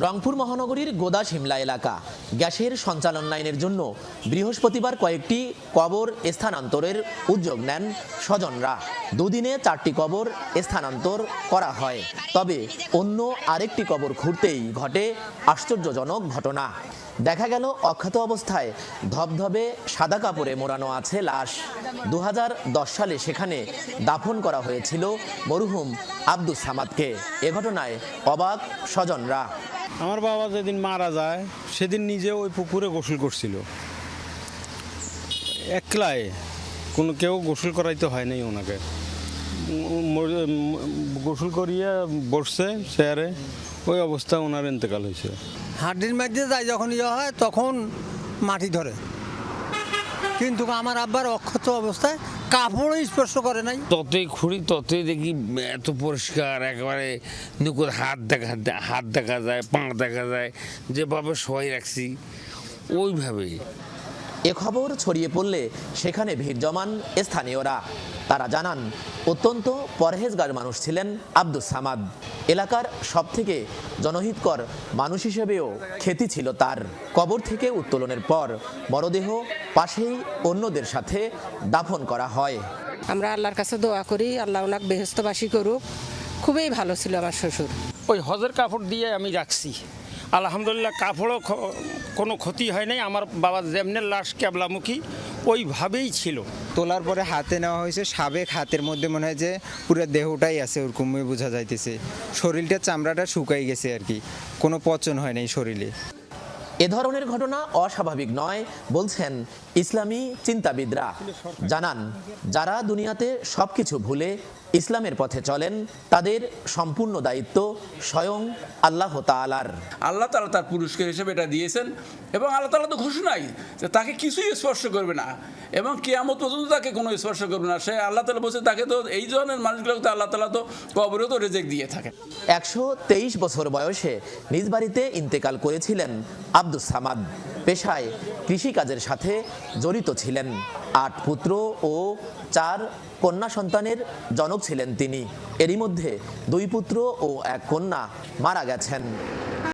রংপুর মহানগরীর গোদা শিমলা এলাকা গ্যাসের সঞ্চালন লাইনের জন্য বৃহস্পতিবার কয়েকটি কবর স্থানান্তরের উদ্যোগ নেন স্বজনরা। দুদিনে 4টি কবর স্থানান্তর করা হয়। তবে অন্য আরেকটি কবর খুঁড়তেই ঘটে আশ্চর্যজনক ঘটনা। দেখা গেল অক্ষত অবস্থায় ধবধবে সাদা কাপড়ে মোড়ানো আছে লাশ। 2010 সালে সেখানে দাফন করা হয়েছিল মরহুম আব্দুস সামাদকে। এ ঘটনায় অবাক স্বজনরা। আমার বাবা যেদিন মারা যায় সেদিন নিজে ওই পুকুরে গোসল করছিল, একলাই, কেউ গোসল করাইতে হয় নাই ওনাকে। গোসল করিয়ে বসছে চেয়ারে, ওই অবস্থা ওনার ইন্তেকাল হয়েছে। হাড্ডির মধ্যে যায় যখন হয় তখন মাটি ধরে, কিন্তু আমার আব্বার অক্ষত অবস্থায় কাপড়ও স্পর্শ করে নাই। ততই খুঁড়ি ততই দেখি এত পরিষ্কার, একেবারে নিকুত হাত দেখা যায়, পা দেখা যায়, যেভাবে সবাই রাখছি ওইভাবে। এ খবর ছড়িয়ে পড়লে সেখানে ভিড় জমান স্থানীয়রা। তারা জানান, অত্যন্ত পরহেজগার মানুষ ছিলেন আব্দুস সামাদ। এলাকার সবথেকে জনহিতকর মানুষ হিসেবেও খ্যাতি ছিল তার। কবর থেকে উত্তোলনের পর মরদেহ পাশেই অন্যদের সাথে দাফন করা হয়। আমরা আল্লাহর কাছে দোয়া করি, আল্লাহ ওনাকে বেহেশতবাসী করুক। খুবই ভালো ছিল আমার শ্বশুর। ওই হজের কাপড় দিয়ে আমি রাখছি, আলহামদুলিল্লাহ কাপড়ও কোনো ক্ষতি হয় নাই। আমার বাবা যেমনি লাশ ক্যাবলামুখী ওইভাবেই ছিল। তোলার পরে হাতে নেওয়া হয়েছে, সাবেক হাতের মধ্যে মনে হয় যে পুরো দেহটাই আছে, ওরকমই বোঝা যাইতেছে। শরীরটা চামড়াটা শুকাই গেছে আর কি, কোনো পচন হয় নাই শরীরে। এ ধরনের ঘটনা অস্বাভাবিক নয় বলছেন ইসলামী চিন্তাবিদরা। জানান, যারা দুনিয়াতে সবকিছু ভুলে ইসলামের পথে চলেন তাদের সম্পূর্ণ দায়িত্ব স্বয়ং আল্লাহ তাআলার। আল্লাহ তাআলা তার পুরস্কার হিসেবে এটা দিয়েছেন এবং আল্লাহ তাআলা তো ঘোষণাই যে তাকে কিছুই স্পর্শ করবে না এবং কিয়ামত পর্যন্ত তাকে কোনো স্পর্শ করবে না। সে আল্লাহ তাআলা বলছে, তাকে তো এই ধরনের মানুষগুলোকে তো আল্লাহ তাআলা তো কবরেও তো রেজেক দিয়ে থাকেন। 123 বছর বয়সে নিজ বাড়িতে ইন্তেকাল করেছিলেন আব্দুস সামাদ। পেশায় কৃষিকাজের সাথে জড়িত ছিলেন। 8 পুত্র ও 4 কন্যা সন্তানের জনক ছিলেন তিনি। এরই মধ্যে 2 পুত্র ও 1 কন্যা মারা গেছেন।